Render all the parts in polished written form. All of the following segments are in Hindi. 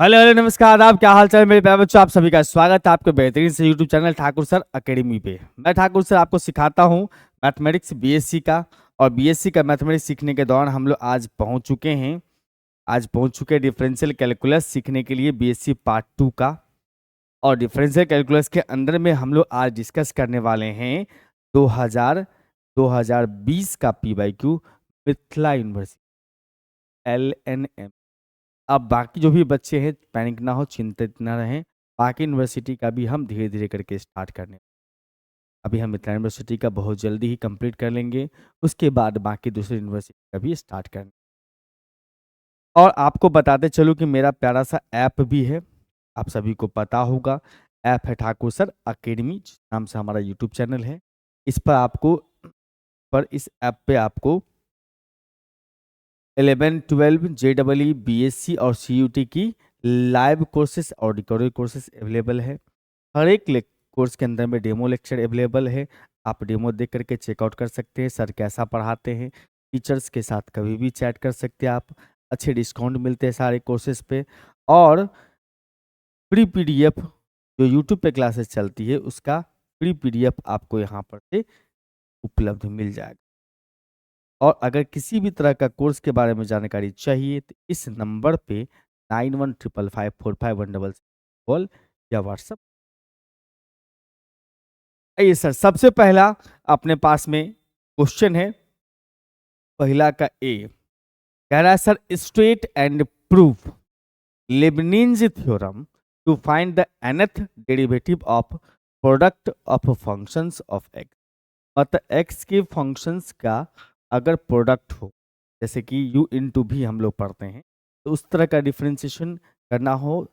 हेलो हेलो नमस्कार आदाब, क्या हाल चाल है मेरे प्यारे बच्चों। आप सभी का स्वागत है आपके बेहतरीन से YouTube channel Thakur sir academy पे। मैं ठाकुर सर आपको सिखाता हूँ मैथमेटिक्स बीएससी का। और बीएससी का मैथमेटिक्स सीखने के दौरान हम लोग आज पहुँच चुके हैं डिफरेंशियल कैलकुलस सीखने के लिए बीएससी पार्ट 2 का। और डिफरेंशियल कैलकुलस के अंदर में हम लोग आज डिस्कस करने वाले हैं 2020 का PYQ मिथिला यूनिवर्सिटी LNM। अब बाकी जो भी बच्चे हैं पैनिक ना हो, चिंतित ना रहें। बाकी यूनिवर्सिटी का भी हम धीरे धीरे करके स्टार्ट करने, अभी हम मिथिला यूनिवर्सिटी का बहुत जल्दी ही कंप्लीट कर लेंगे। उसके बाद बाकी दूसरी यूनिवर्सिटी का भी स्टार्ट करने। और आपको बताते चलूँ कि मेरा प्यारा सा ऐप भी है, आप सभी को पता होगा। ऐप है ठाकुर सर अकेडमी, जिस नाम से हमारा यूट्यूब चैनल है। इस ऐप पे आपको 11 12 JEE BSc और CUT की लाइव कोर्सेस और रिकॉर्डेड कोर्सेस अवेलेबल है। हर एक कोर्स के अंदर में डेमो लेक्चर अवेलेबल है। आप डेमो देख करके चेकआउट कर सकते हैं सर कैसा पढ़ाते हैं। टीचर्स के साथ कभी भी चैट कर सकते हैं आप। अच्छे डिस्काउंट मिलते हैं सारे कोर्सेज पे। और फ्री PDF जो यूट्यूब पे क्लासेस चलती है उसका फ्री PDF आपको यहाँ पर से उपलब्ध मिल जाएगा। और अगर किसी भी तरह का कोर्स के बारे में जानकारी चाहिए तो इस नंबर पे 9155545166 कॉल या व्हाट्सएप। आइए सर, सबसे पहला अपने पास में क्वेश्चन है पहला का ए। कह रहा है sir, state and proof Leibniz theorem to find the nth derivative of product of functions of X. मतलब एक्स के फंक्शंस का अगर प्रोडक्ट हो, जैसे कि u इंटू भी हम लोग पढ़ते हैं, तो उस तरह का डिफ्रेंसिएशन करना हो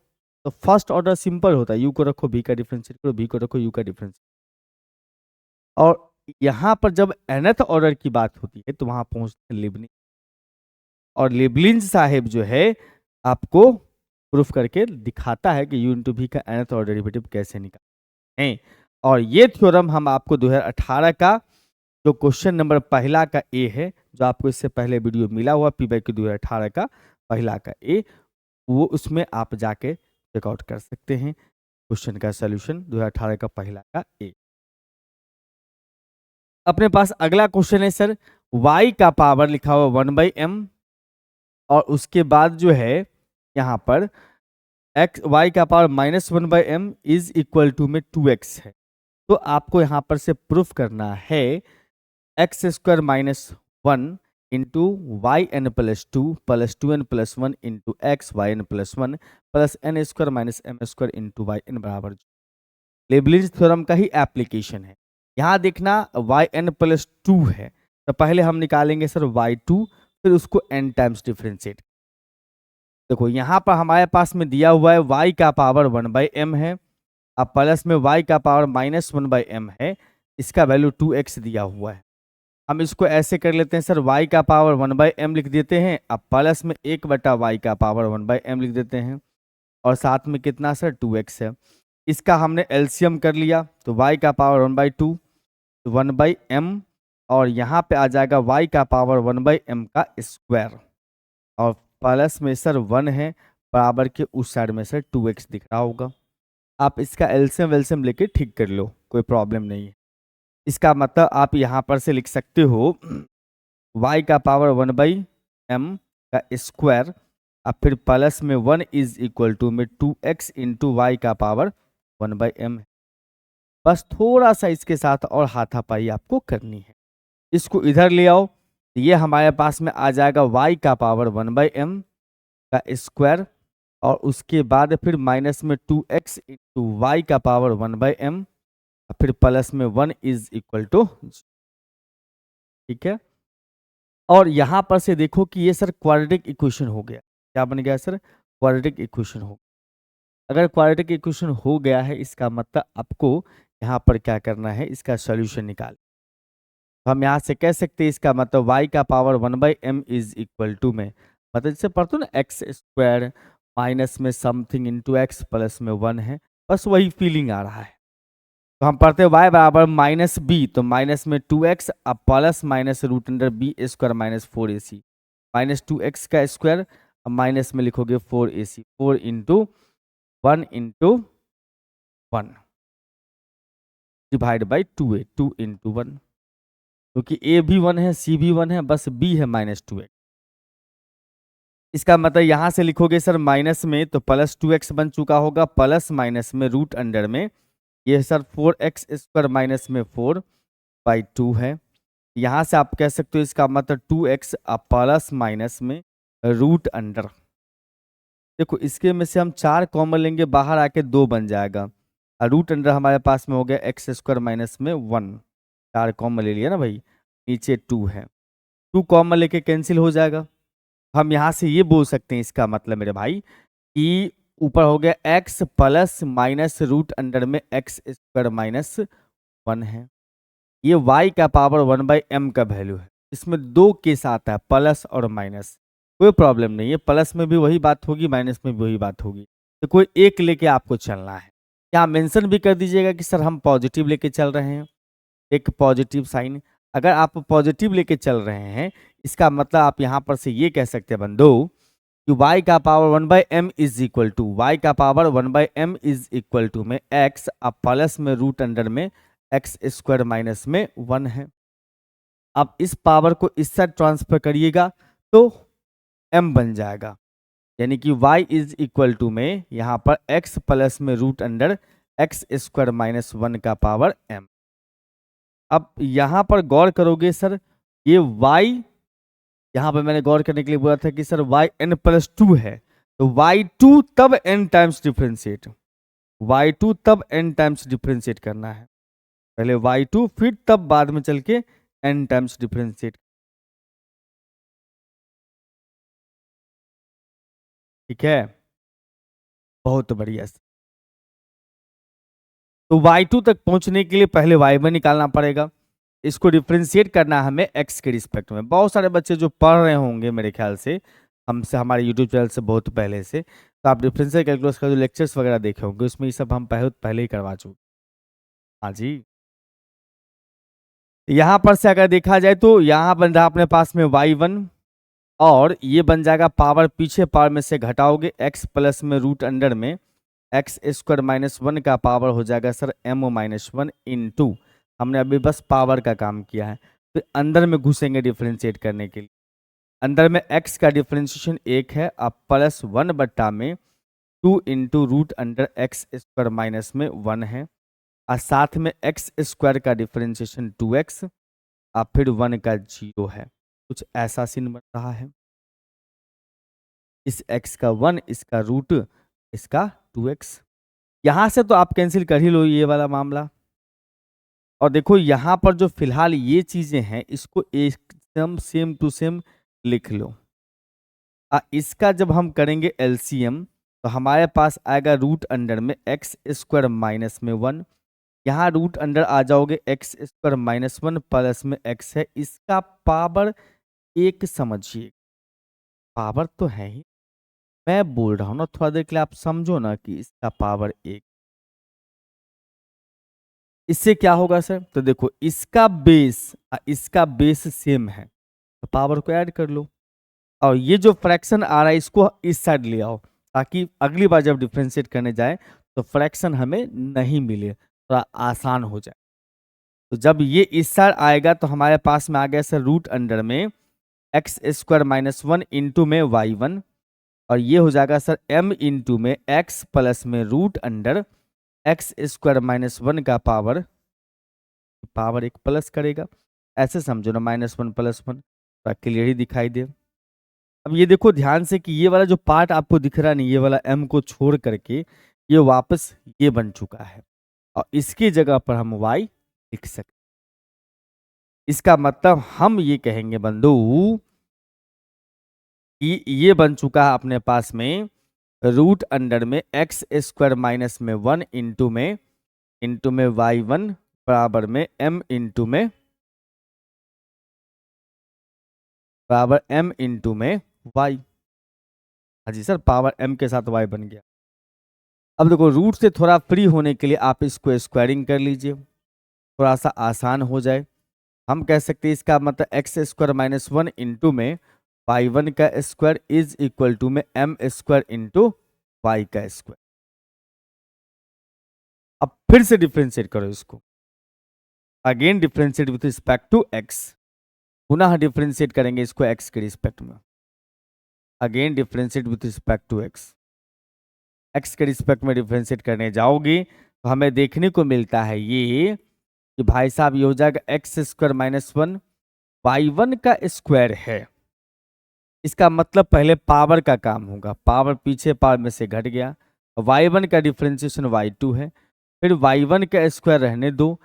तो फर्स्ट ऑर्डर सिंपल होता है, u को रखो v का डिफ्रेंशिएट करो, v को रखो u का डिफ्रेंशिएट। और यहाँ पर जब nth ऑर्डर की बात होती है तो वहां पहुंचते हैं लिबनिज। और लिबनिज साहेब जो है आपको प्रूफ करके दिखाता है कि u इंटू भी का nth ऑर्डर डेरिवेटिव कैसे निकालते हैं। और ये थ्योरम हम आपको 2018 का जो क्वेश्चन नंबर पहला का ए है, जो आपको इससे पहले वीडियो मिला हुआ PYQ 2018 का पहला का ए, वो उसमें आप जाके चेकआउट कर सकते हैं क्वेश्चन का सॉल्यूशन 2018 का पहला का ए। अपने पास अगला क्वेश्चन है सर, y का पावर लिखा हुआ 1/m और उसके बाद जो है यहाँ पर y का power -1/m is equal to में 2x है। तो आपको यहाँ पर से प्रूफ करना है x² -1 into yn+2 plus 2n+1 into x yn+1 plus n² -m² into yn बराबर। लेबनिज थ्योरम का ही एप्लीकेशन है। यहाँ देखना yn+2 है तो पहले हम निकालेंगे सर y2, फिर उसको n टाइम्स डिफ्रेंशिएट। देखो यहाँ पर हमारे पास में दिया हुआ है y का पावर 1/m है, अब प्लस में y का पावर -1/m है, इसका वैल्यू 2x दिया हुआ है। हम इसको ऐसे कर लेते हैं सर, y का पावर 1/m लिख देते हैं, अब प्लस में 1/y का पावर 1/m लिख देते हैं और साथ में कितना सर 2x है। इसका हमने एलसीएम कर लिया तो y का पावर 1/2 1/m और यहाँ पे आ जाएगा y का पावर 1/m का स्क्वायर और प्लस में सर 1 है, बराबर के उस साइड में सर 2x दिख रहा होगा। आप इसका एलसीएम वेलसीएम लेके ठीक कर लो, कोई प्रॉब्लम नहीं है। इसका मतलब आप यहाँ पर से लिख सकते हो y का पावर 1/m का स्क्वायर, अब फिर प्लस में 1 इज इक्वल टू में 2x इंटू वाई का पावर 1/m है। बस थोड़ा सा इसके साथ और हाथापाई आपको करनी है। इसको इधर ले आओ, ये हमारे पास में आ जाएगा y का पावर 1/m का स्क्वायर और उसके बाद फिर माइनस में 2x इंटू वाई का पावर 1/m, फिर प्लस में 1 इज इक्वल टू, ठीक है। और यहां पर से देखो कि ये सर क्वाड्रेटिक इक्वेशन हो गया। क्या बन गया सर? क्वाड्रेटिक इक्वेशन हो। अगर क्वाड्रेटिक इक्वेशन हो गया है इसका मतलब आपको यहाँ पर क्या करना है, इसका सॉल्यूशन निकाल। तो हम यहाँ से कह सकते हैं इसका मतलब y का power 1/m is equal to में, मतलब जैसे पढ़ते हो ना x² माइनस में समथिंग इंटू एक्स प्लस में 1 है, बस वही फीलिंग आ रहा है। तो हम पढ़ते हैं y बराबर -b, तो माइनस में 2x अब plus minus √b² -4ac -2x का स्क्वायर अब माइनस में लिखोगे 4ac, 4 into 1 into 1 divide by 2a, 2 into 1, क्योंकि a भी 1 है, c भी 1 है, बस b है -2x। इसका मतलब यहां से लिखोगे सर माइनस में तो प्लस 2x बन चुका होगा, प्लस माइनस में रूट अंडर में ये सर 4x स्क्वायर माइनस में 4/2 है। यहां से आप कह सकते हो इसका मतलब 2x प्लस माइनस में रूट अंडर। देखो इसके में से हम 4 कॉमन लेंगे, बाहर आके 2 बन जाएगा, और रूट अंडर हमारे पास में हो गया x स्क्वायर माइनस में 1। 4 कॉमन ले लिया ना भाई, नीचे 2 है, 2 कॉमन लेके कैंसिल हो जाएगा। हम यहाँ से ये बोल सकते हैं इसका मतलब मेरे भाई कि ऊपर हो गया x plus minus root under में x स्क्वायर माइनस 1 है। ये y का पावर 1/m का वैल्यू है। इसमें 2 केस आता है, प्लस और माइनस, कोई प्रॉब्लम नहीं है, प्लस में भी वही बात होगी, माइनस में भी वही बात होगी, तो कोई एक लेके आपको चलना है। यहाँ मेंशन भी कर दीजिएगा कि सर हम पॉजिटिव लेके चल रहे हैं, एक पॉजिटिव साइन। अगर आप पॉजिटिव लेके चल रहे हैं इसका मतलब आप यहाँ पर से ये कह सकते हैं बंदो कि y का power 1/m is equal to, y का power 1/m is equal to में x अब प्लस में रूट अंडर में x स्क्वायर माइनस में 1 है। अब इस पावर को इस साइड ट्रांसफर करिएगा तो m बन जाएगा, यानी कि y इज इक्वल टू में यहाँ पर x प्लस में root under x square minus 1 का पावर m। अब यहाँ पर गौर करोगे सर ये y, यहाँ पर मैंने गौर करने के लिए बोला था कि सर yn+2 है, तो y2 तब n टाइम्स डिफ्रेंशिएट, y2 तब n टाइम्स डिफ्रेंशिएट करना है, पहले y2 फिर तब बाद में चल के n टाइम्स डिफ्रेंशिएट। ठीक है, बहुत बढ़िया। तो y2 तक पहुंचने के लिए पहले y1 निकालना पड़ेगा, इसको डिफ्रेंशिएट करना है हमें x के रिस्पेक्ट में। बहुत सारे बच्चे जो पढ़ रहे होंगे मेरे ख्याल से हमसे, हमारे यूट्यूब चैनल से बहुत पहले से, तो आप डिफरेंशियल कैलकुलस का जो लेक्चर्स वगैरह देखे होंगे उसमें ये सब हम पहले ही करवा चुके। हाँ जी, यहाँ पर से अगर देखा जाए तो यहाँ बन रहा अपने पास में y1 और ये बन जाएगा पावर, पीछे पावर में से घटाओगे x प्लस में रूट अंडर में x स्क्वायर माइनस 1 का पावर हो जाएगा सर m-1 इंटू, हमने अभी बस पावर का काम किया है, फिर अंदर में घुसेंगे डिफ्रेंशिएट करने के लिए। अंदर में x का डिफ्रेंशिएशन 1 है, अब प्लस 1 बट्टा में 2 into root under x square minus में 1 है, और साथ में x स्क्वायर का डिफ्रेंशिएशन 2x और फिर 1 का 0 है। कुछ ऐसा सीन बन रहा है, इस x का 1, इसका रूट, इसका 2x। यहां से तो आप कैंसिल कर ही लो ये वाला मामला, और देखो यहां पर जो फिलहाल ये चीजें हैं इसको एकदम सेम टू सेम लिख लो। इसका जब हम करेंगे एलसीएम तो हमारे पास आएगा रूट अंडर में x स्क्वायर माइनस में 1, यहाँ रूट अंडर आ जाओगे x स्क्वायर माइनस 1 प्लस में x है, इसका पावर 1 समझिए, पावर तो है ही, मैं बोल रहा हूं ना थोड़ा देर के लिए आप समझो ना कि इसका पावर 1। इससे क्या होगा सर, तो देखो इसका बेस सेम है, तो पावर को ऐड कर लो, और ये जो फ्रैक्शन आ रहा है इसको इस साइड ले आओ, ताकि अगली बार जब डिफ्रेंशिएट करने जाए तो फ्रैक्शन हमें नहीं मिले, थोड़ा आसान हो जाए। तो जब ये इस साइड आएगा तो हमारे पास में आ गया सर रूट अंडर में x स्क्वायर माइनस 1 इंटू में y1, और ये हो जाएगा सर m इंटू में x प्लस में root under x square minus 1 का पावर एक प्लस करेगा, ऐसे समझो ना, -1 + 1 क्लियर ही दिखाई दे। अब ये देखो ध्यान से कि ये वाला जो पार्ट आपको दिख रहा नहीं, ये वाला m को छोड़ करके ये वापस ये बन चुका है, और इसकी जगह पर हम y लिख सकते। इसका मतलब हम ये कहेंगे बंधु कि ये बन चुका है अपने पास में रूट अंडर में x स्क्वायर माइनस में 1 इंटू में y1 बराबर में m इंटू में y। हाँ जी सर, पावर m के साथ y बन गया। अब देखो रूट से थोड़ा फ्री होने के लिए आप इसको स्क्वायरिंग कर लीजिए, थोड़ा सा आसान हो जाए। हम कह सकते हैं इसका मतलब x स्क्वायर माइनस 1 इंटू में y1 का स्क्वायर इज इक्वल टू में m स्क्वायर इंटू वाई का स्क्वायर। अब फिर से डिफ्रेंशिएट करो इसको, again differentiate with respect to x, पुनः डिफ्रेंशिएट करेंगे इसको x के रिस्पेक्ट में, again differentiate with respect to x के रिस्पेक्ट में डिफ्रेंशिएट करने जाओगे तो हमें देखने को मिलता है ये कि भाई साहब ये हो जाएगा x square minus one, y1 का स्क्वायर है, इसका मतलब पहले पावर का काम होगा, पावर पीछे पावर में से घट गया, y1 का डिफरेंशिएशन y2 है, फिर y1 का स्क्वायर रहने दो,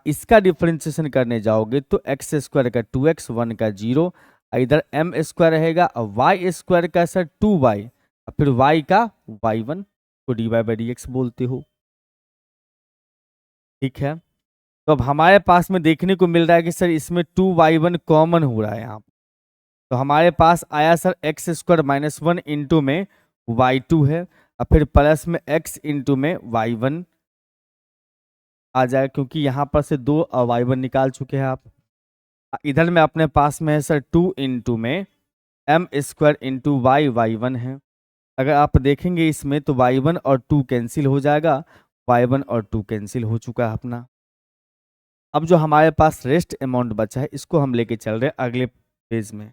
इसका डिफरेंशिएशन करने जाओगे तो एक्स स्क्वायर का 2x, 1 का 0, इधर m स्क्वायर रहेगा और y स्क्वायर का सर 2y, फिर y का y1 को dy बाई डी एक्स बोलते हो। ठीक है, तो अब हमारे पास में देखने को मिल रहा है कि सर इसमें 2y1 कॉमन हो रहा है यहाँ, तो हमारे पास आया sir x square minus one into में y2 है, और फिर प्लस में x इंटू में y1 आ जाएगा, क्योंकि यहाँ पर से दो y1 निकाल चुके हैं आप। इधर में अपने पास में है सर 2 इंटू में m स्क्वायर इंटू y1 है, अगर आप देखेंगे इसमें तो y1 और 2 कैंसिल हो जाएगा, y1 और 2 कैंसिल हो चुका है अपना। अब जो हमारे पास रेस्ट अमाउंट बचा है इसको हम लेके चल रहे हैं अगले पेज में,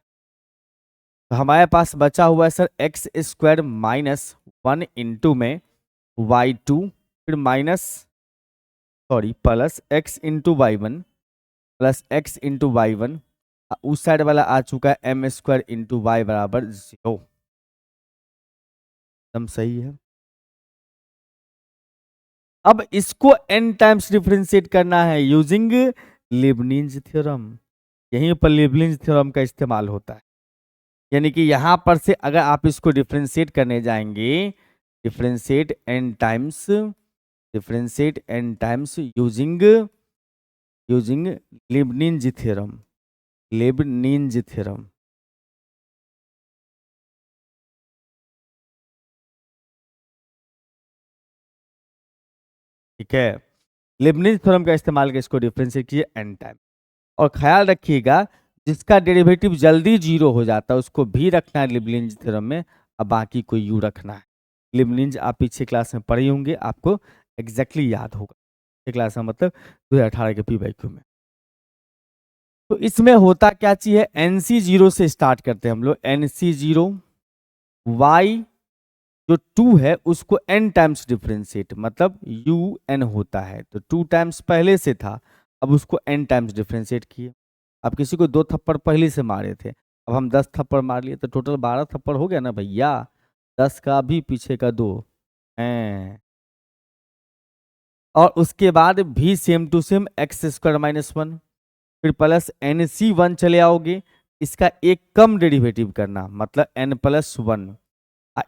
तो हमारे पास बचा हुआ है sir x square minus one into में y2, फिर minus sorry plus x into y1 plus x into y1, उस साइड वाला आ चुका है एम स्क्वायर इंटू वाई बराबर 0, एकदम सही है। अब इसको n टाइम्स डिफरेंशिएट करना है यूजिंग लीबनिज थ्योरम, यहीं पर लीबनिज थ्योरम का इस्तेमाल होता है, यानी कि यहां पर से अगर आप इसको डिफरेंशिएट करने जाएंगे, differentiate n times using Leibniz theorem, Leibniz theorem. ठीक है, लीबनिज थ्योरम का इस्तेमाल करके इसको डिफरेंशिएट कीजिए n टाइम, और ख्याल रखिएगा जिसका डेरिवेटिव जल्दी जीरो हो जाता है उसको भी रखना है लीबनिज थ्योरम में, अब बाकी को यू रखना है। लीबनिज आप पीछे क्लास में पढ़े होंगे, आपको एग्जैक्टली याद होगा, ये क्लास में मतलब 2018 के पी/क्यू में। तो इसमें होता क्या चीज है, NC0 से स्टार्ट करते हैं हम लोग, NC0 y जो 2 है उसको n टाइम्स डिफरेंशिएट, मतलब UN होता है, तो 2 टाइम्स पहले से था, अब उसको n टाइम्स डिफरेंशिएट किए। अब किसी को 2 थप्पड़ पहले से मारे थे, अब हम 10 थप्पड़ मार लिए, तो टोटल 12 थप्पड़ हो गया ना भैया, 10 का भी पीछे का 2 हैं, और उसके बाद भी same to same x square minus one, फिर प्लस NC1 चले आओगे, इसका एक कम डेरिवेटिव करना मतलब n प्लस वन,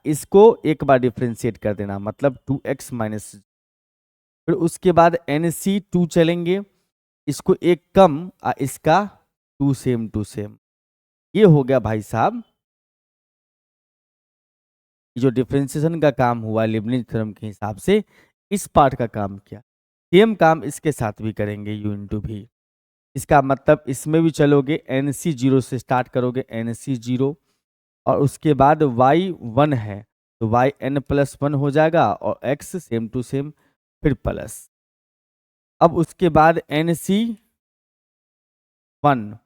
इसको एक बार डिफरेंशिएट कर देना मतलब 2x माइनस, फिर उसके बाद NC2 चलेंगे, इसको एक कम इसका 2 सेम टू सेम, ये हो गया भाई साहब जो डिफरेंशिएशन का काम हुआ लीबनिज थ्योरम के हिसाब से, इस पार्ट का काम किया। सेम काम इसके साथ भी करेंगे u इंटू भी, इसका मतलब इसमें भी चलोगे NC0 से स्टार्ट करोगे, NC0 और उसके बाद y1 है तो yn प्लस वन हो जाएगा और x सेम टू सेम फिर प्लस, अब उसके बाद NC1,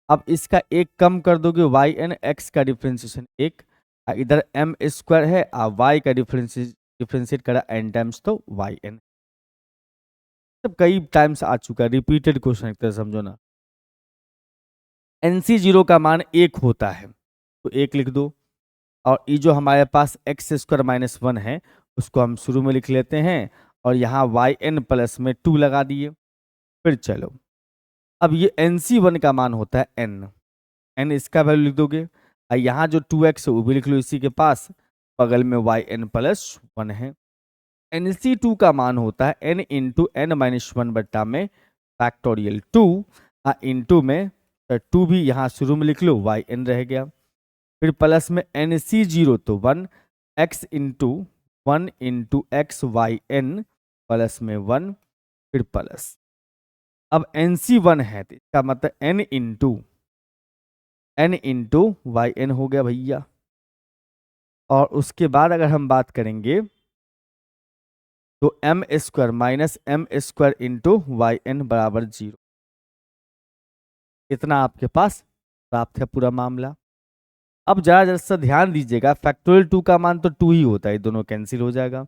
अब इसका एक कम कर दोगे yn, x का डिफरेंशिएशन एक, इधर m स्क्वायर है y का डिफरेंशिएट करा n टाइम्स तो yn, सब कई टाइम्स आ चुका है, रिपीटेड क्वेश्चन एक तरह समझो ना। NC0 का मान एक होता है तो एक लिख दो, और ये जो हमारे पास एक्स स्क्वायर माइनस वन है उसको हम शुरू में लिख लेते हैं, और यहाँ yn प्लस में 2 लगा दिए, फिर चलो अब ये NC1 का मान होता है n इसका वैल्यू लिख दोगे, और यहाँ जो 2x है वो भी लिख लो इसी के पास, बगल में yn प्लस वन है। NC2 का मान होता है n into n minus one बट्टा में फैक्टोरियल 2, इंटू में 2 भी यहाँ शुरू में लिख लो, yn रह गया, फिर प्लस में NC0 तो 1 x into 1 into x yn plus में 1 फिर प्लस, अब NC1 है तो इसका मतलब n into n into y n हो गया भैया। और उसके बाद अगर हम बात करेंगे तो m square minus m square into y n बराबर 0। इतना आपके पास प्राप्त है पूरा मामला। अब जरा जरा सा ध्यान दीजिएगा, फैक्टोरियल 2 का मान तो 2 ही होता है, दोनों कैंसिल हो जाएगा।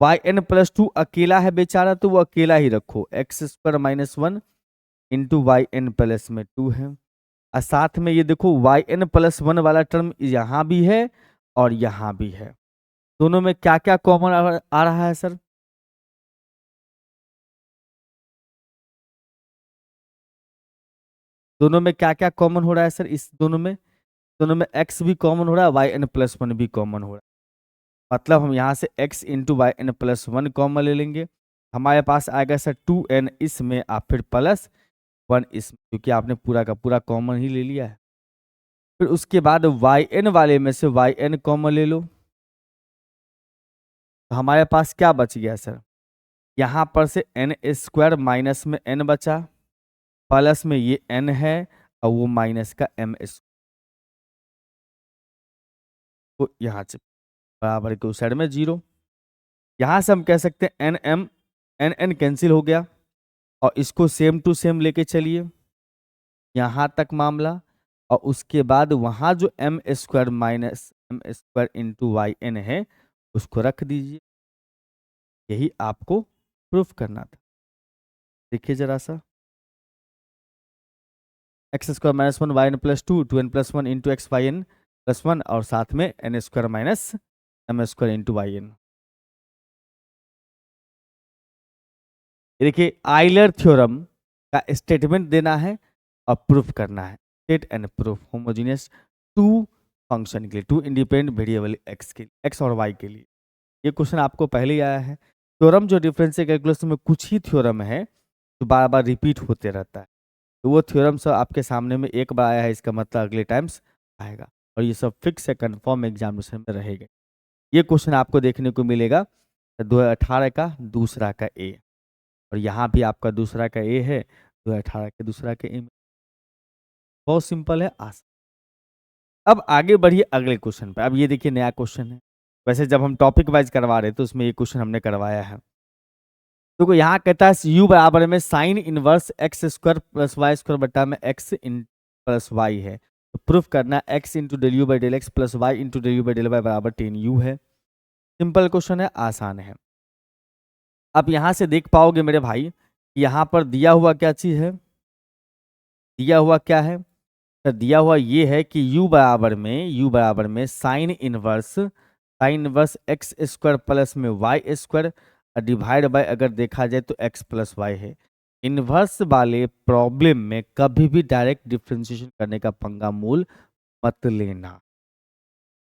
वाई एन प्लस 2 अकेला है बेचारा, तो वो अकेला ही रखो, x square minus 1 into y n plus में 2 है। और साथ में ये देखो वाई एन प्लस 1 वाला टर्म यहाँ भी है और यहाँ भी है। दोनों में क्या क्या कॉमन आ रहा है सर? दोनों में क्या क्या कॉमन हो रहा है सर? इस दोनों में एक्स भी कॉमन हो रहा है, वाई एन प्लस 1 भी कॉमन हो रहा है। मतलब हम यहाँ से x into y n plus 1 common ले लेंगे, हमारे पास आएगा सर 2n इसमें, आप फिर प्लस 1 इसमें, क्योंकि आपने पूरा का पूरा कॉमन ही ले लिया है। फिर उसके बाद वाई एन वाले में से वाई एन कॉमन ले लो, तो हमारे पास क्या बच गया सर? यहाँ पर से एन स्क्वायर माइनस में n बचा, प्लस में ये n है और वो माइनस का m स्क्वायर, तो यहाँ से बराबर के उस साइड में 0। यहाँ से हम कह सकते हैं n m n n cancel हो गया, और इसको सेम टू सेम लेके चलिए यहाँ तक मामला। और उसके बाद वहाँ जो m square minus m square into y n है उसको रख दीजिए। यही आपको प्रूफ करना था। देखिए जरा सा, x square minus 1 y n plus 2 2n plus 1 into x y n plus 1, और साथ में n square minus m square into y n. देखिए आइलर थ्योरम का स्टेटमेंट देना है और प्रूफ करना है। State and proof homogeneous to function के लिए, टू इंडिपेंडेंट वेरिएबल एक्स के लिए, एक्स और वाई के लिए। ये क्वेश्चन आपको पहले ही आया है। थ्योरम जो डिफरेंशियल कैलकुलस में कुछ ही थ्योरम है जो बार बार रिपीट होते रहता है, तो वो थ्योरम सब आपके सामने में एक बार आया है, इसका मतलब अगले टाइम्स आएगा, और ये सब फिक्स है, कन्फर्म एग्जामिनेशन में रहेगा। ये क्वेश्चन आपको देखने को मिलेगा 2018 का दूसरा का ए, और यहाँ भी आपका दूसरा का ए है, 2018 के दूसरा का ए। बहुत सिंपल है, आसान। अब आगे बढ़िए अगले क्वेश्चन पे। अब ये देखिए नया क्वेश्चन है, वैसे जब हम टॉपिक वाइज करवा रहे थे तो उसमें ये क्वेश्चन हमने करवाया है। तो यहाँ कहता है यू बराबर में sine inverse x square plus y square बटा में एक्स इन प्लस वाई है, तो प्रूफ करना x into del u by del x plus y into del u by del y बराबर 10u है। सिंपल क्वेश्चन है, आसान है। अब यहाँ से देख पाओगे मेरे भाई, यहाँ पर दिया हुआ क्या चीज है? दिया हुआ क्या है? तो दिया हुआ ये है कि u बराबर में sine inverse x square plus में वाई स्क्वायर डिवाइड बाय, अगर देखा जाए तो x प्लस वाई है। इनवर्स वाले प्रॉब्लम में कभी भी डायरेक्ट डिफ्रेंशिएशन करने का पंगा मूल मत लेना,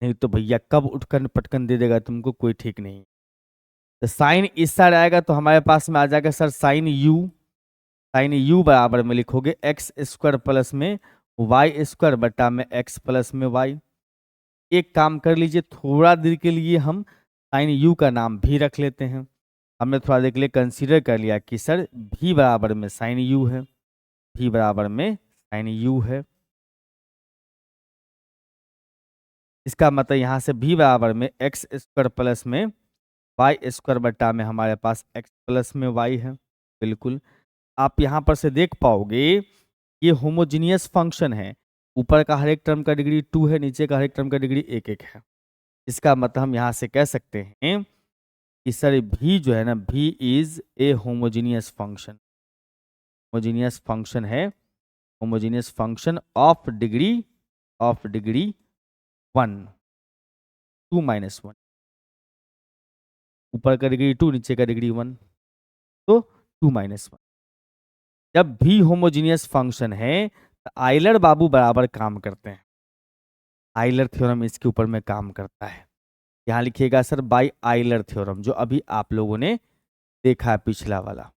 नहीं तो भैया कब उठकर पटकन दे देगा तुमको कोई ठीक नहीं। तो साइन इस साइड आएगा तो हमारे पास में आ जाएगा सर साइन u बराबर में लिखोगे एक्स स्क्वायर प्लस में वाई स्क्वायर बटा में एक्स प्लस में वाई। एक काम कर लीजिए, थोड़ा देर के लिए हम साइन u का नाम भी रख लेते हैं। हमने थोड़ा देर के लिए कंसीडर कर लिया कि सर v बराबर में साइन u है, v बराबर में साइन u है। इसका मतलब यहाँ से v बराबर में एक्स स्क्वायर प्लस में वाई स्क्वायर बटा में हमारे पास x प्लस में y है। बिल्कुल, आप यहाँ पर से देख पाओगे ये होमोजीनियस फंक्शन है, ऊपर का हर एक टर्म का डिग्री 2 है, नीचे का हर एक टर्म का डिग्री 1 है। इसका मतलब हम यहाँ से कह सकते हैं कि सर भी जो है ना, भी is a homogeneous function. Homogeneous function है, homogeneous function of degree 1, 2 minus 1, ऊपर का डिग्री 2 नीचे का डिग्री 1, तो 2 माइनस 1। जब भी होमोजीनियस फंक्शन है तो आइलर बाबू बराबर काम करते हैं। आइलर थ्योरम इसके ऊपर में काम करता है। यहाँ लिखिएगा सर बाय आइलर थ्योरम, जो अभी आप लोगों ने देखा है पिछला वाला।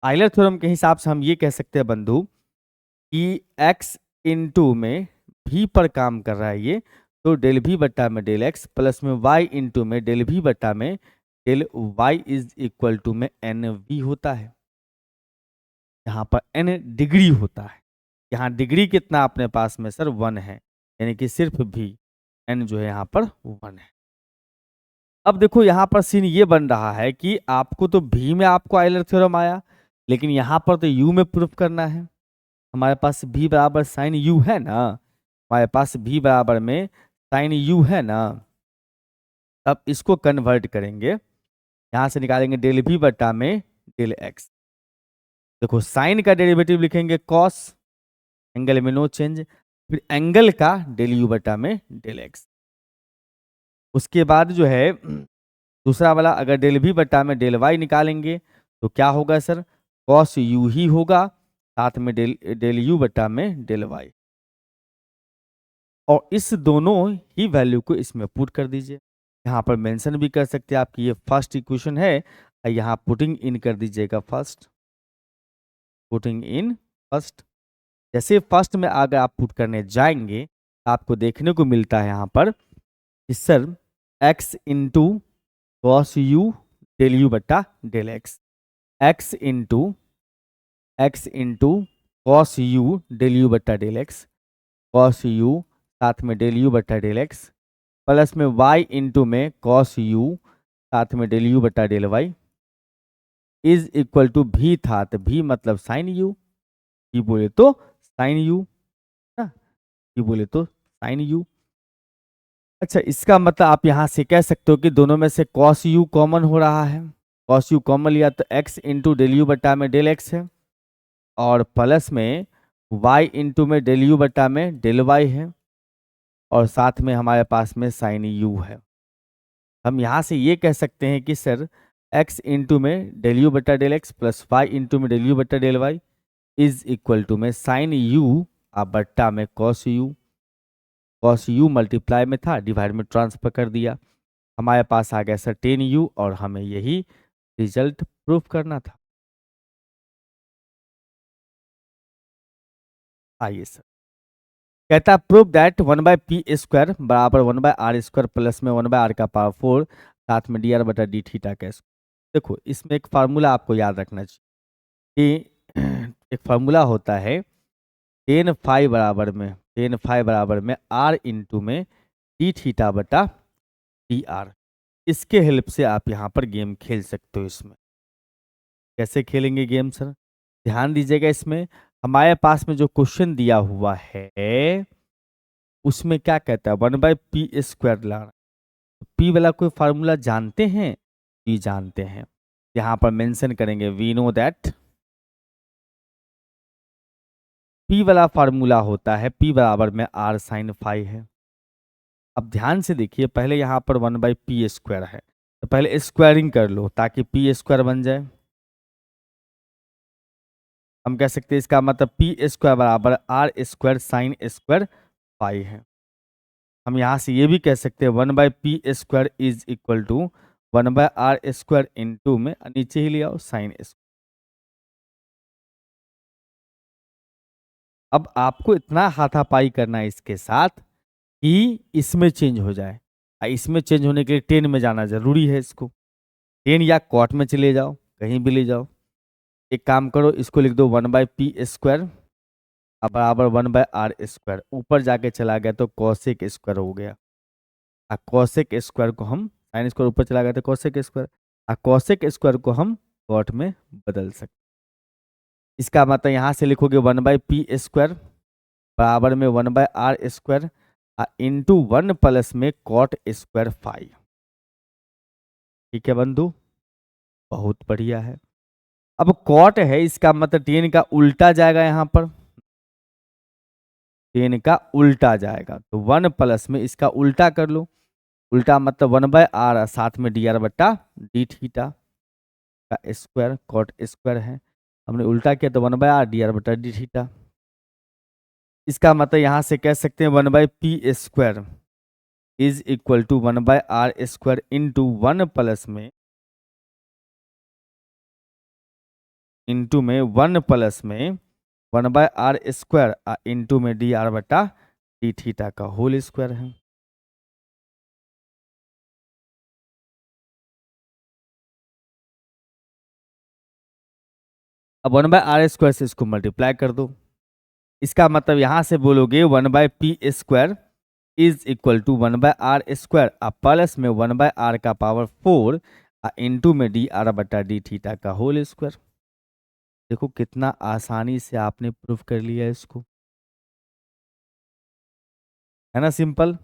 आइलर थ्योरम के हिसाब से हम ये कह सकते हैं बंधु कि x इंटू में v पर काम कर रहा है ये, तो डेल v बट्टा में डेल x प्लस में y इंटू में डेल v बट्टा में del y is equal to में nv होता है। यहाँ पर n डिग्री होता है। यहाँ डिग्री कितना अपने पास में सर 1 है, यानी कि सिर्फ v, n जो है यहाँ पर 1 है। अब देखो यहाँ पर सीन ये बन रहा है कि आपको तो v में आपको आयलर थ्योरम आया, लेकिन यहाँ पर तो u में प्रूफ करना है। हमारे पास v बराबर साइन u है ना, हमारे पास v बराबर में साइन u है ना। अब इसको कन्वर्ट करेंगे, यहाँ से निकालेंगे डेल v बटा में डेल x। देखो साइन का डेरिवेटिव लिखेंगे कॉस, एंगल में नो चेंज, फिर एंगल का डेल u बटा में डेल x। उसके बाद जो है दूसरा वाला अगर डेल v बटा में डेल y निकालेंगे तो क्या होगा सर, कॉस u ही होगा, साथ में डेल u बटा में डेल y। और इस दोनों ही वैल्यू को इसमें पुट कर दीजिए। यहाँ पर मेंशन भी कर सकते हैं आपकी ये फर्स्ट इक्वेशन है, यहाँ पुटिंग इन कर दीजिएगा फर्स्ट, पुटिंग इन फर्स्ट। जैसे फर्स्ट में अगर आप पुट करने जाएंगे आपको देखने को मिलता है यहाँ पर कि sir x into cos u del u बटा del x, x into cos u del u बटा डेल एक्स, कॉस यू साथ में डेल यू बटा डेल एक्स, प्लस में y इंटू में कॉस यू साथ में डेल यू बटा del y is equal to भी था, तो भी मतलब साइन यू, भी बोले तो साइन यू ना, भी बोले तो साइन यू। अच्छा इसका मतलब आप यहाँ से कह सकते हो कि दोनों में से कॉस यू कॉमन हो रहा है, कॉस यू कॉमन लिया तो x इंटू डेल यू बटा में डेल एक्स है, और प्लस में y इंटू में डेल यू बटा में डेल वाई है, और साथ में हमारे पास में साइन यू है। हम यहाँ से ये कह सकते हैं कि सर x इंटू में डेल यू बटा del x plus y into में डेल यू बटा del y is equal to में साइन यू बट्टा में cos u, cos u multiply में था डिवाइड में ट्रांसफर कर दिया, हमारे पास आ गया सर टेन यू, और हमें यही रिजल्ट प्रूफ करना था। आइए सर, कहता प्रूफ दैट 1/p² बराबर 1/r² प्लस में 1/r का पावर 4 साथ में dr बटा डी थीटा का स्क्वायर। देखो इसमें एक फार्मूला आपको याद रखना चाहिए कि एक फार्मूला होता है टेन फाई बराबर में r इंटू में डी थीटा बटा डी आर। इसके हेल्प से आप यहाँ पर गेम खेल सकते हो। इसमें कैसे खेलेंगे गेम सर, ध्यान दीजिएगा। इसमें हमारे पास में जो क्वेश्चन दिया हुआ है उसमें क्या कहता है 1/p² लाना, p वाला कोई फार्मूला जानते हैं, p जानते हैं, यहाँ पर मेंशन करेंगे वी नो दैट p वाला फार्मूला होता है p बराबर में r साइन फाई है। अब ध्यान से देखिए, पहले यहाँ पर 1/p² है तो पहले स्क्वायरिंग कर लो ताकि p² बन जाए। हम कह सकते हैं इसका मतलब p² बराबर r² साइन स्क्वायर फाई है। हम यहाँ से ये भी कह सकते हैं 1/p² is equal to 1/r² into में नीचे ही ले आओ साइन स्क्वायर। अब आपको इतना हाथापाई करना है इसके साथ कि इसमें चेंज हो जाए, इसमें चेंज होने के लिए 10 में जाना जरूरी है। इसको 10 या कॉट में चले जाओ, कहीं भी ले जाओ। एक काम करो, इसको लिख दो 1/p² बराबर 1/r², ऊपर जाके चला गया तो कॉसेक स्क्वायर हो गया। कॉसेक स्क्वायर को हम साइन स्क्वायर ऊपर चला गया तो कॉसेक स्क्वायर, कॉसेक स्क्वायर को हम कॉट में बदल सकते। इसका मतलब यहाँ से लिखोगे 1/p² बराबर में 1/r² इंटू 1 प्लस में कॉट स्क्वायर फाई। ठीक है बंधु, बहुत बढ़िया है। अब कॉट है, इसका मतलब 10 का उल्टा जाएगा, यहाँ पर 10 का उल्टा जाएगा तो 1 प्लस में इसका उल्टा कर लो, उल्टा मतलब 1/r साथ में dr बट्टा डी थीटा का स्क्वायर, कॉट स्क्वायर है, हमने उल्टा किया तो 1/r dr बट्टा डी थीटा। इसका मतलब यहाँ से कह सकते हैं 1/p² is equal to 1/r² into 1 plus में 1 प्लस में 1/r² इंटू में dr बटा डी थीटा का होल स्क्वायर है। अब 1/r² से इसको मल्टीप्लाई कर दो। इसका मतलब यहां से बोलोगे 1/p² is equal to 1/r², plus में 1/r का पावर 4 इंटू में dr/d थीटा का होल स्क्वायर। देखो कितना आसानी से आपने प्रूफ कर लिया इसको, है ना सिंपल।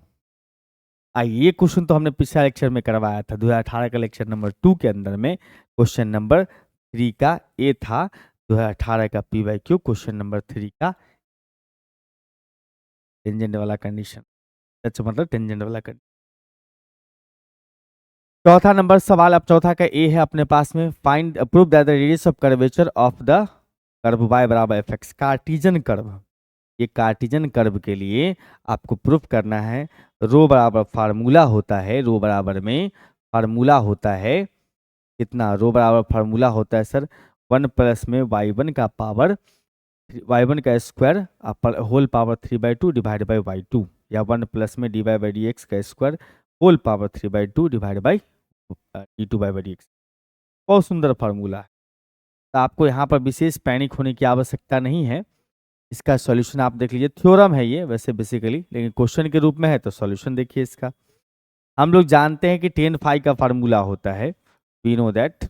ये क्वेश्चन तो हमने पिछले लेक्चर में करवाया था, 2018 का लेक्चर नंबर 2 के अंदर में क्वेश्चन नंबर 3 का ए था। 2018 का PYQ क्वेश्चन नंबर 3 का टेंजेंट वाला कंडीशन, अच्छा मतलब टेंजेंट वाला कंडीशन। चौथा नंबर सवाल, अब चौथा का ए है अपने पास में, find prove that the radius of curvature of the curve y बराबर fx, कार्टिजन कर्व। ये कार्टिजन कर्व के लिए आपको प्रूफ करना है, रो बराबर फार्मूला होता है, रो बराबर में फार्मूला होता है कितना, रो बराबर फार्मूला होता है सर 1 प्लस में y1 का पावर y1 का square whole power 3/2 divide by y2, या 1 प्लस में dy/dx का square whole power 3/2 divide by d2/dx। बहुत सुंदर फार्मूला है, तो आपको यहाँ पर विशेष पैनिक होने की आवश्यकता नहीं है। इसका सॉल्यूशन आप देख लीजिए, थ्योरम है ये वैसे बेसिकली, लेकिन क्वेश्चन के रूप में है तो सॉल्यूशन देखिए इसका। हम लोग जानते हैं कि tan phi का फार्मूला होता है, वी नो दैट,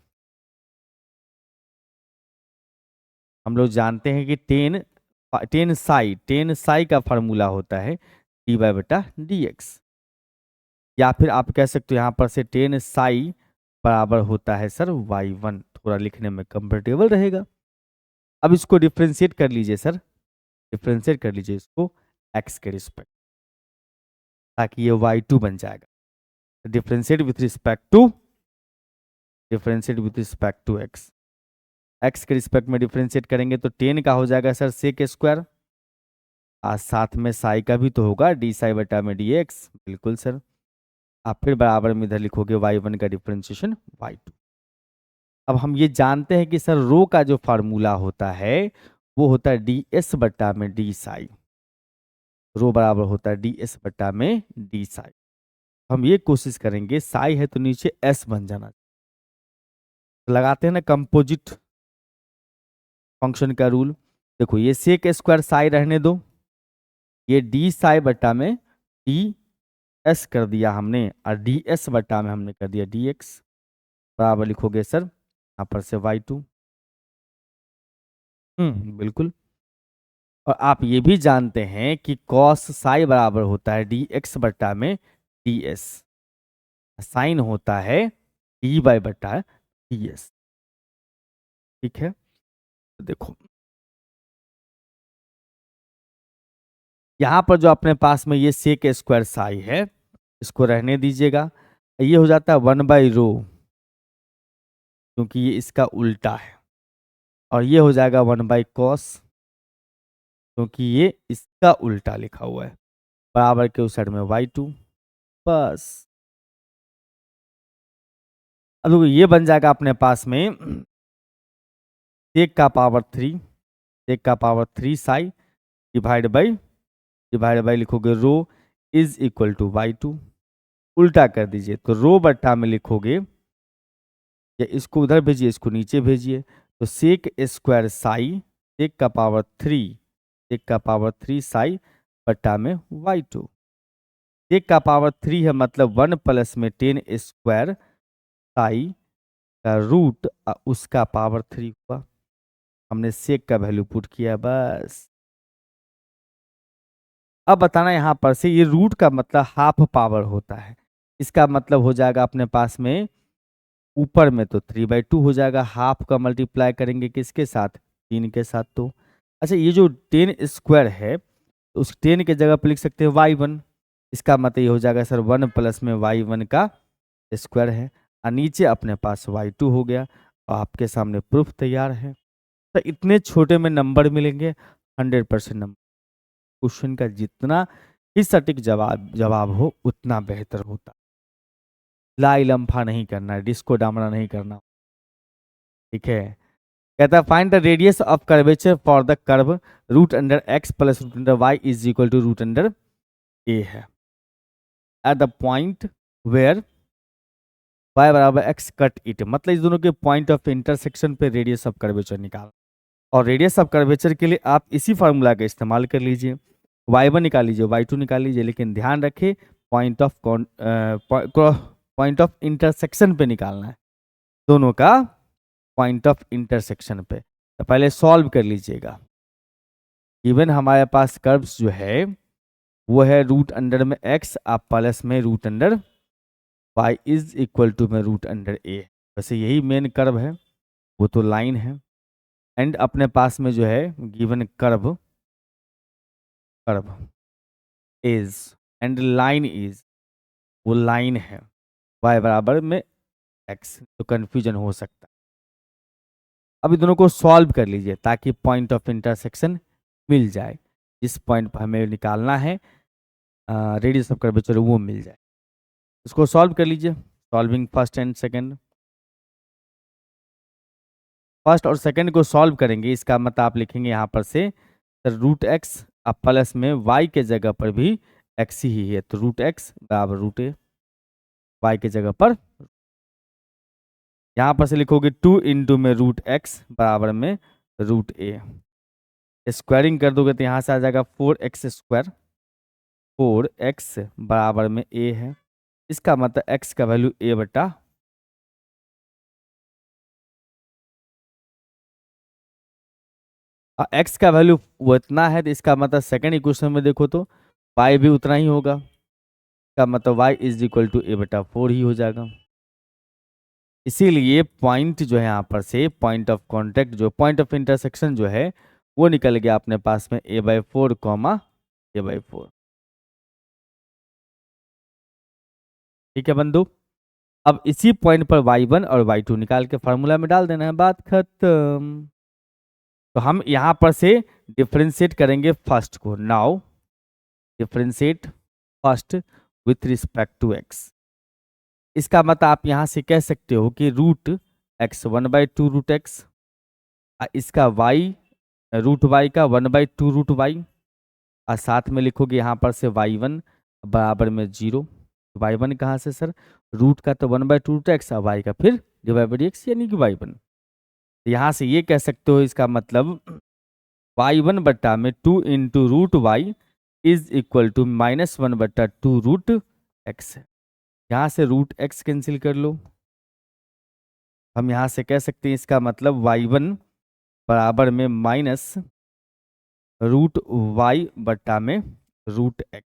हम लोग जानते हैं कि tan psi का फार्मूला होता है dy/dx, या फिर आप कह सकते हो यहाँ पर से tan psi बराबर होता है सर y1, थोड़ा लिखने में कंफर्टेबल रहेगा। अब इसको डिफ्रेंशिएट कर लीजिए सर, डिफ्रेंशिएट कर लीजिए इसको x के रिस्पेक्ट, ताकि ये y2 बन जाएगा। Differentiate with respect to x, x के रिस्पेक्ट में डिफ्रेंशिएट करेंगे तो tan का हो जाएगा सर sec स्क्वायर, आज साथ में साई का भी तो होगा d साई बटा में dx, बिल्कुल सर। आप फिर बराबर में इधर लिखोगे y1 का डिफ्रेंशिएशन y2। अब हम ये जानते हैं कि सर रो का जो फार्मूला होता है वो होता है ds बटा में d साई, रो बराबर होता है ds बटा में d साई। हम ये कोशिश करेंगे, साई है तो नीचे s बन जाना, तो लगाते हैं ना कंपोजिट फंक्शन का रूल। देखो ये सेक स्क्वायर साई रहने दो, ये डी साई बटा में डी एस कर दिया हमने, और डी एस बटा में हमने कर दिया डी एक्स, बराबर लिखोगे सर यहाँ पर से y2। बिल्कुल। और आप ये भी जानते हैं कि कॉस साई बराबर होता है डी एक्स बटा में डी एस, साइन होता है डी बाई बटा डी एस, ठीक है। तो देखो यहाँ पर जो अपने पास में ये सेक स्क्वायर साई है, इसको रहने दीजिएगा, ये हो जाता है 1/रो, क्योंकि ये इसका उल्टा है, और ये हो जाएगा 1/कॉस, क्योंकि ये इसका उल्टा लिखा हुआ है, बराबर के उस साइड में y2, बस। अब देखो ये बन जाएगा अपने पास में सेक का पावर 3, सेक का पावर 3 साई डिवाइड बाई लिखोगे रो इज इक्वल टू y2, उल्टा कर दीजिए तो रो बट्टा में लिखोगे, या इसको उधर भेजिए इसको नीचे भेजिए, तो सेक स्क्वायर साई सेक का पावर 3, सेक का पावर 3 साई बट्टा में y2, सेक का पावर 3 है मतलब 1 प्लस में tan स्क्वायर साई का रूट उसका पावर 3 हुआ, हमने सेक का वैल्यू पुट किया बस। अब बताना यहाँ पर से ये रूट का मतलब हाफ पावर होता है, इसका मतलब हो जाएगा अपने पास में ऊपर में तो 3/2 हो जाएगा, हाफ का मल्टीप्लाई करेंगे किसके साथ, 3 के साथ। तो अच्छा ये जो tan स्क्वायर है तो उस 10 के जगह पर लिख सकते हैं y1, इसका मतलब ये हो जाएगा सर 1 प्लस में y1 का स्क्वायर है, और नीचे अपने पास y2 हो गया, और आपके सामने प्रूफ तैयार है। तो इतने छोटे में नंबर मिलेंगे, 100% नंबर। क्वेश्चन का जितना ही सटीक जवाब हो उतना बेहतर होता, लाई लम्फा नहीं करना, डिस्को डामरा नहीं करना, ठीक है। कहता है find the radius of curvature for the curve root under x plus root under y is equal to root under a है, at the point where y बराबर x कट इट, मतलब इस दोनों के पॉइंट ऑफ इंटरसेक्शन पे रेडियस ऑफ कर्वेचर निकाल। और रेडियस ऑफ कर्वेचर के लिए आप इसी फार्मूला का इस्तेमाल कर लीजिए, y1 निकाल लीजिए, y2 निकाल लीजिए, लेकिन ध्यान रखिए पॉइंट ऑफ इंटरसेक्शन पे निकालना है, दोनों का पॉइंट ऑफ इंटरसेक्शन पे। तो पहले सॉल्व कर लीजिएगा। इवन हमारे पास कर्व्स जो है वो है रूट अंडर में x, आप प्लस में root under y is equal to में रूट अंडर a। वैसे यही मेन कर्व है, वो तो लाइन है। एंड अपने पास में जो है given curve is and line is, वो लाइन है y बराबर में x, तो कंफ्यूजन हो सकता है। अब दोनों को सॉल्व कर लीजिए ताकि पॉइंट ऑफ इंटरसेक्शन मिल जाए, जिस पॉइंट पर हमें निकालना है रेडियस ऑफ कर्वेचर वो मिल जाए। इसको सॉल्व कर लीजिए, solving first and second. First और सेकंड को सॉल्व करेंगे, इसका मतलब आप लिखेंगे यहाँ पर से रूट एक्स, अब प्लस में y के जगह पर भी x ही है, तो रूट एक्स बराबर रूट ए, y के जगह पर यहाँ पर से लिखोगे 2 इंटू में रूट एक्स बराबर में रूट ए। स्क्वायरिंग कर दोगे तो यहाँ से आ जाएगा 4x स्क्वायर, 4x बराबर में a है। इसका मतलब x का वैल्यू a बटा x का वैल्यू वो इतना है, तो इसका मतलब सेकंड इक्वेशन में देखो तो y भी उतना ही होगा, इसका मतलब y is equal to a बटा 4 ही हो जाएगा। इसीलिए पॉइंट जो है यहाँ पर से पॉइंट ऑफ कॉन्टेक्ट जो पॉइंट ऑफ इंटरसेक्शन जो है वो निकल गया अपने पास में a/4 कॉमा a/4। ठीक है बंधु, अब इसी पॉइंट पर y1 और y2 निकाल के फार्मूला में डाल देना है, बात खत्म। तो हम यहाँ पर से डिफरेंशिएट करेंगे फर्स्ट को। Now differentiate first with respect to x। इसका मतलब आप यहाँ से कह सकते हो कि रूट x 1/2 रूट एक्स, इसका y रूट y का 1/2 रूट y, और साथ में लिखोगे यहाँ पर से y1 बराबर में 0। y1 कहाँ से सर, रूट का तो 1/2 रूट एक्स, और y का फिर डिवाइड बाई एक्स यानी कि y1। यहाँ से ये कह सकते हो इसका मतलब y1 बट्टा में 2 into root y is equal to -1/2 root x है। यहाँ से रूट x कैंसिल कर लो, हम यहाँ से कह सकते हैं इसका मतलब y1 बराबर में माइनस रूट y बट्टा में रूट x।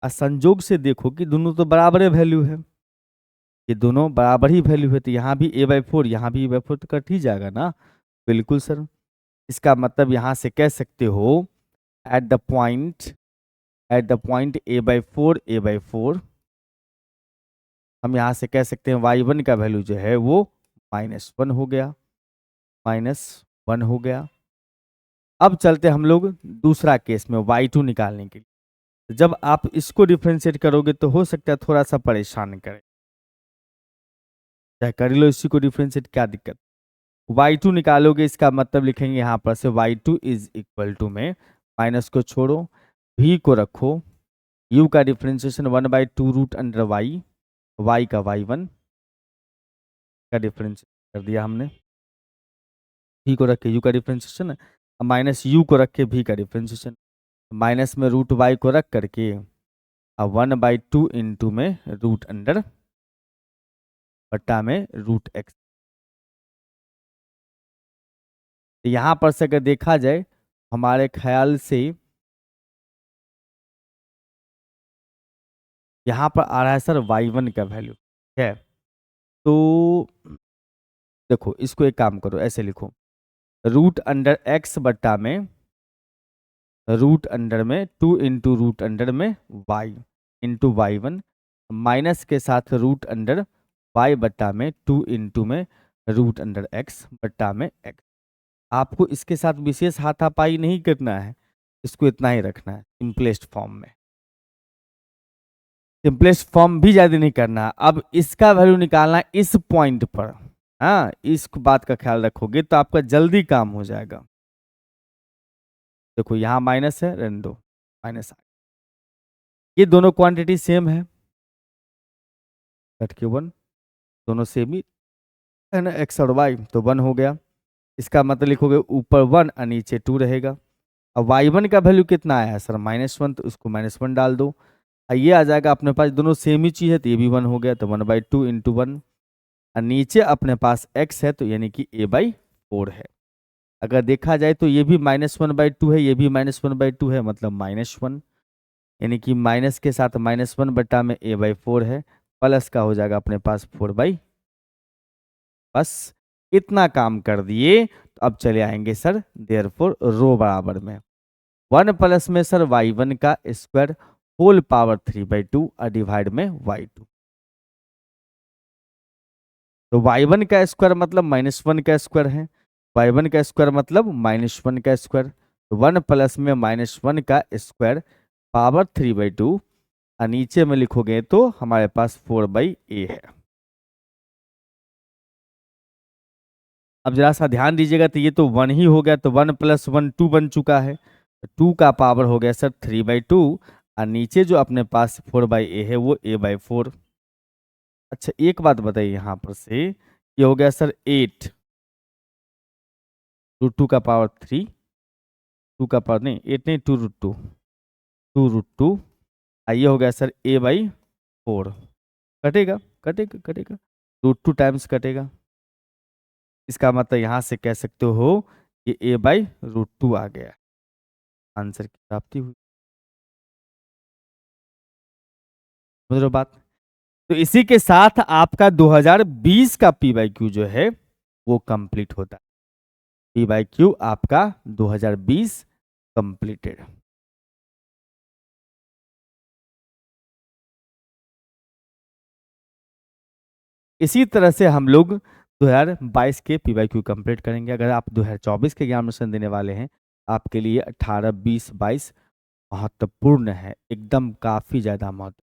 संजोग से देखो कि दोनों तो बराबर वैल्यू है, ये दोनों बराबर ही वैल्यू है, तो यहाँ भी a/4 यहाँ भी a/4 तो कट ही जाएगा ना। बिल्कुल सर, इसका मतलब यहाँ से कह सकते हो एट द पॉइंट a/4 हम यहाँ से कह सकते हैं y1 का वैल्यू जो है वो -1 हो गया, -1 हो गया। अब चलते हम लोग दूसरा केस में y2 निकालने के लिए। जब आप इसको डिफरेंशिएट करोगे तो हो सकता है थोड़ा सा परेशान करे, चाहे कर लो इसी को डिफरेंशिएट, क्या दिक्कत। y2 निकालोगे, इसका मतलब लिखेंगे यहाँ पर से y2 इज इक्वल टू में माइनस को छोड़ो, v को रखो, u का डिफरेंशिएशन 1/2 रूट अंडर y का y1 का डिफरेंशिएट कर दिया हमने, v को रख के u का डिफरेंशिएशन, माइनस u को रख के v का डिफरेंशिएशन, माइनस में रूट y को रख करके अब 1/2 इंटू में रूट अंडर बट्टा में रूट x। यहाँ पर से अगर देखा जाए हमारे ख्याल से यहाँ पर आ रहा है सर y1 का वैल्यू है, तो देखो इसको एक काम करो, ऐसे लिखो रूट अंडर x बट्टा में रूट अंडर में 2 इंटू रूट अंडर में y इंटू y1 माइनस के साथ रूट अंडर y बट्टा में 2 इंटू में रूट अंडर x बट्टा में x। आपको इसके साथ विशेष हाथापाई नहीं करना है, इसको इतना ही रखना है सिंपलेस्ट फॉर्म में, सिंपलेस्ट फॉर्म भी ज़्यादा नहीं करना। अब इसका वैल्यू निकालना है इस पॉइंट पर, हाँ इस बात का ख्याल रखोगे तो आपका जल्दी काम हो जाएगा। देखो यहाँ माइनस है, रहने दो, माइनस, ये दोनों क्वांटिटी सेम है, कट के 1, दोनों सेम ही है ना, एक्स और वाई, तो 1 हो गया। इसका मतलब लिखोगे ऊपर 1 और नीचे 2 रहेगा। अब y1 का वैल्यू कितना आया है सर -1, तो उसको -1 डाल दो। और ये आ जाएगा अपने पास, दोनों सेम ही चीज़ है तो ये भी 1 हो गया, तो 1/2 इंटू 1। और नीचे अपने पास x है तो यानी कि a/4 है। अगर देखा जाए तो ये भी -1/2 है, ये भी -1/2 है, मतलब -1, यानी कि माइनस के साथ -1 बटा में a/4 है, प्लस का हो जाएगा अपने पास 4/। बस इतना काम कर दिए। तो अब चले आएंगे सर देयरफॉर रो बराबर में 1 प्लस में सर y1 का स्क्वायर होल पावर 3/2 और डिवाइड में y2। तो y1 का स्क्वायर मतलब -1 का स्क्वायर है, y1 का स्क्वायर मतलब -1 का स्क्वायर। तो 1 प्लस में -1 का स्क्वायर पावर 3/2 और नीचे में लिखोगे तो हमारे पास 4/a है। अब जरा सा ध्यान दीजिएगा, तो ये तो 1 ही हो गया, तो 1 + 1 2 बन चुका है, 2 का पावर हो गया सर 3/2 और नीचे जो अपने पास 4/a है वो a/4। अच्छा एक बात बताइए यहाँ पर से, ये हो गया सर 8 √2 का पावर 3, 2 का पावर नहीं 8 नहीं 2√2, 2√2 ये हो गया सर a/4। कटेगा कटेगा कटेगा, √2 टाइम्स कटेगा। इसका मतलब यहाँ से कह सकते हो कि a/√2 आ गया, आंसर की प्राप्ति हुई। समझ रहे हो बात? तो इसी के साथ आपका 2020 का पी/क्यू जो है वो कंप्लीट होता है। पी/क्यू आपका 2020 कंप्लीटेड। इसी तरह से हम लोग 2022 के पी/क्यू कंप्लीट करेंगे। अगर आप 2024 के एग्जामिनेशन देने वाले हैं, आपके लिए 18, 20, 22 महत्वपूर्ण है, एकदम काफी ज्यादा महत्व।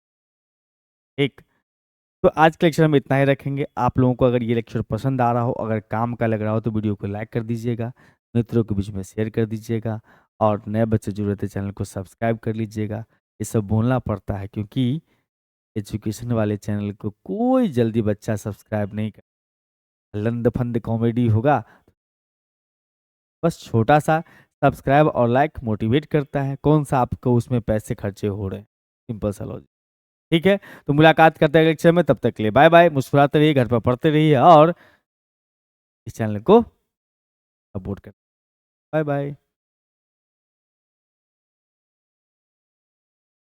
एक तो आज के लेक्चर में इतना ही रखेंगे। आप लोगों को अगर ये लेक्चर पसंद आ रहा हो, अगर काम का लग रहा हो, तो वीडियो को लाइक कर दीजिएगा, मित्रों के बीच में शेयर कर दीजिएगा और नए बच्चे जो रहते चैनल को सब्सक्राइब कर लीजिएगा। ये सब बोलना पड़ता है क्योंकि एजुकेशन वाले चैनल को कोई जल्दी बच्चा सब्सक्राइब नहीं कर, लंद फंद कॉमेडी होगा, बस छोटा सा सब्सक्राइब और लाइक मोटिवेट करता है, कौन सा आपको उसमें पैसे खर्चे हो रहे हैं, सिंपल सा लॉजिक। ठीक है, तो मुलाकात करते हैं लेक्चर में, तब तक के लिए बाय बाय। मुस्कुराते रहिए, घर पर पढ़ते रहिए और इस चैनल को सपोर्ट करें। Bye bye.